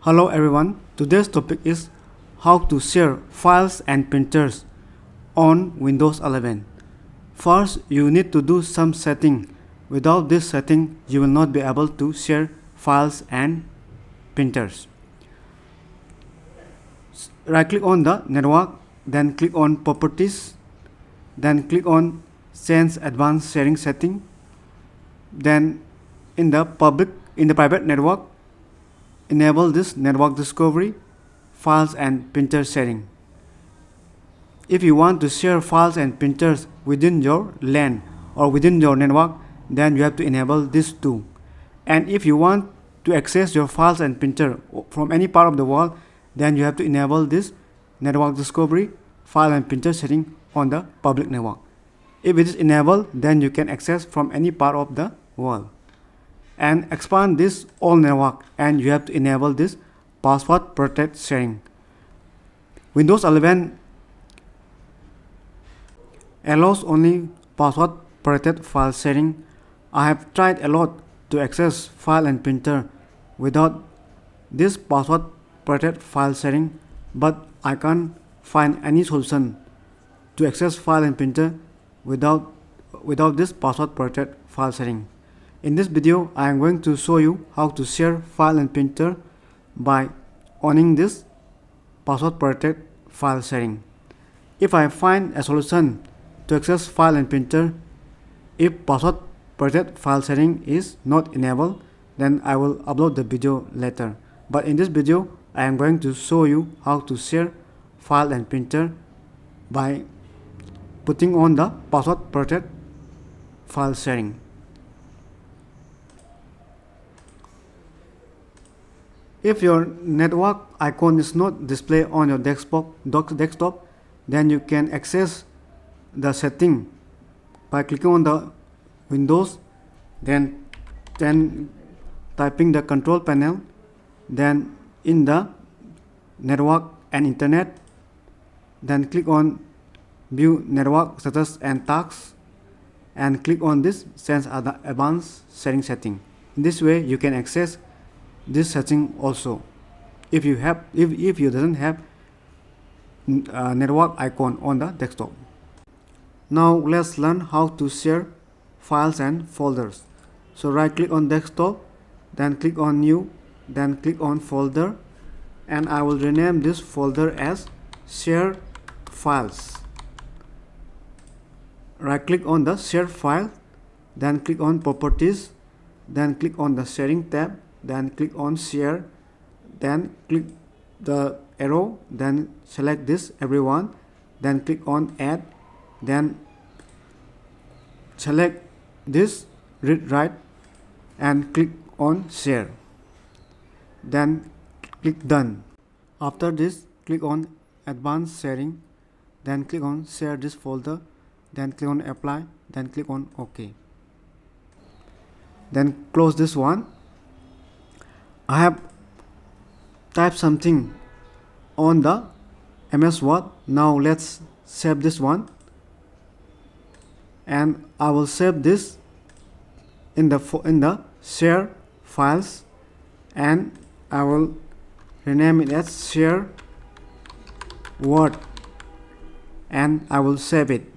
Hello everyone, today's topic is how to share files and printers on Windows 11. First, you need to do some setting. Without this setting, you will not be able to share files and printers. Right click on the network, then click on properties, then click on Sense Advanced Sharing Setting. Then in the private network, enable this network discovery, files and printer sharing. If you want to share files and printers within your LAN or within your network, then you have to enable this too. And if you want to access your files and printer from any part of the world, then you have to enable this network discovery, file and printer sharing on the public network. If it is enabled, then you can access from any part of the world. And expand this all network, and you have to enable this password protect sharing. Windows 11 allows only password protected file sharing. I have tried a lot to access file and printer without this password protected file sharing, but I can't find any solution to access file and printer without this password protected file sharing. In this video, I am going to show you how to share file and printer by owning this password protected file sharing. If I find a solution to access file and printer, if password protected file sharing is not enabled, then I will upload the video later. But in this video, I am going to show you how to share file and printer by putting on the password protected file sharing. If your network icon is not displayed on your desktop, then you can access the setting by clicking on the Windows, then typing the control panel, then in the network and internet, then click on view network status and tasks, and click on this Sense Advanced Sharing Setting. In this way, you can access this setting also if you doesn't have network icon on the desktop. Now let's learn how to share files and folders. So right click on desktop, then click on new, then click on folder, and I will rename this folder as share files. Right click on the share file, then click on properties, then click on the sharing tab, then click on share, then click the arrow, then select this everyone, then click on add, then select this read write and click on share, then click done. After this, click on advanced sharing, then click on share this folder, then click on apply, then click on OK, then close this one. I have typed something on the MS Word. Now let's save this one, and I will save this in the share files, and I will rename it as share Word, and I will save it.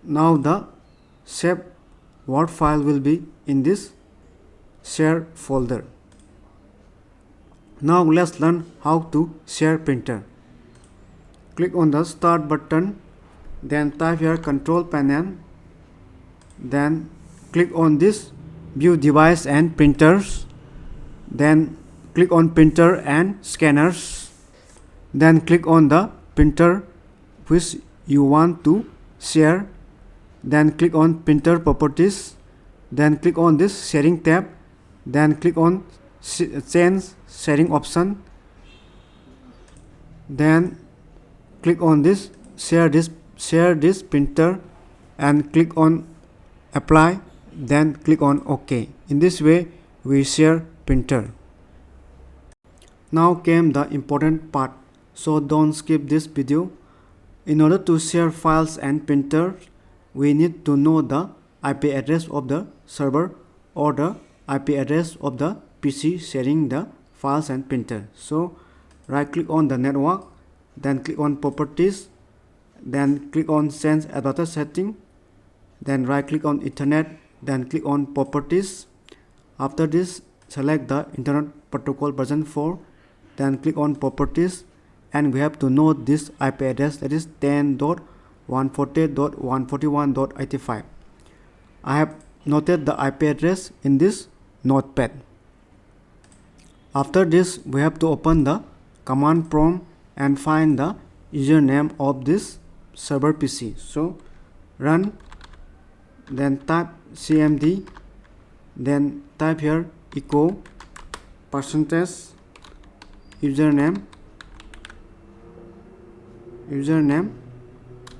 Now the saved Word file will be in this share folder. Now let's learn how to share printer. Click on the start button, then type here control panel, then click on this view device and printers, then click on printer and scanners, then click on the printer which you want to share, then click on printer properties, then click on this sharing tab, then click on change sharing option, then click on this share this printer, and click on apply, then click on OK. In this way we share printer. Now came the important part, so don't skip this video. In order to share files and printers, we need to know the IP address of the server or the IP address of the PC sharing the files and printer. So right click on the network, then click on properties, then click on sense adapter setting, then right click on Ethernet, then click on properties. After this, select the Internet Protocol version 4, then click on properties, and we have to note this IP address, that is 10.148.141.85. I have noted the IP address in this notepad. After this, we have to open the command prompt and find the username of this server PC. So run, then type cmd, then type here echo percentage username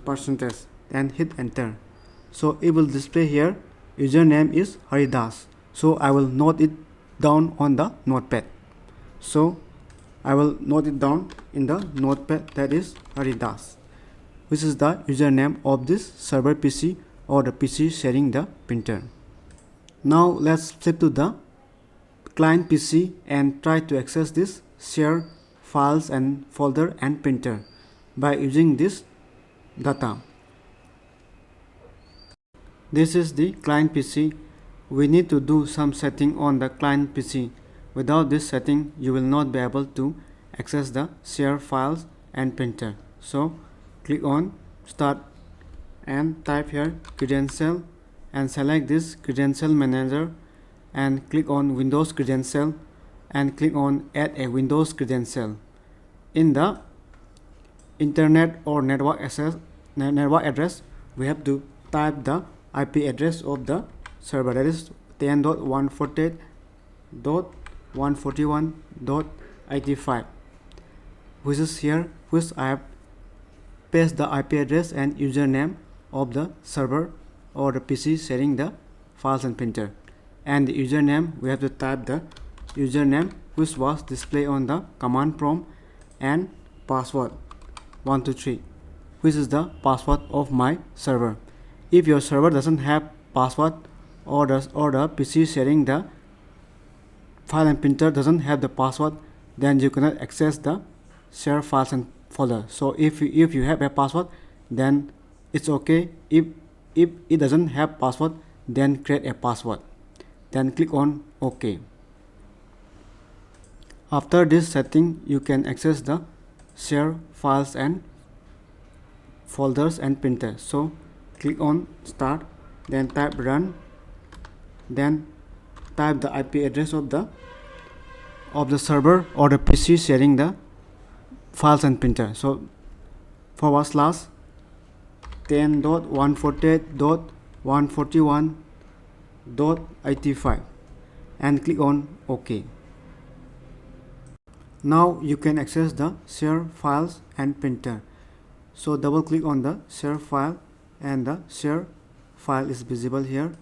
percentage, and hit enter. So it will display here username is Haridas. So I will note it down on the notepad. So I will note it down in the notepad, that is Haridas, which is the username of this server PC or the PC sharing the printer. Now let's flip to the client PC and try to access this share files and folder and printer by using this data. This is the client PC. We need to do some setting on the client PC. Without this setting, you will not be able to access the share files and printer. So click on start and type here credential and select this credential manager and click on Windows credential and click on add a Windows credential. In the internet or network address, we have to type the IP address of the server, that is 10.148.141.85, which is here, which I have paste the IP address and username of the server or the PC sharing the files and printer. And the username, we have to type the username which was displayed on the command prompt, and password 123, which is the password of my server. If your server doesn't have password, or the PC sharing the file and printer doesn't have the password, then you cannot access the share files and folder. So if you have a password, then it's okay. If it doesn't have password, then create a password, then click on OK. After this setting, you can access the share files and folders and printer. So click on start, then type run, then type the IP address of the server or the PC sharing the files and printer. So /10.148.141.85 and click on OK. Now you can access the share files and printer. So double click on the share file and the share file is visible here.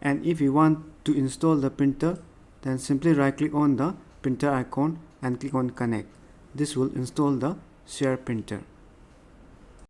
And if you want to install the printer, then simply right click on the printer icon and click on connect. This will install the share printer.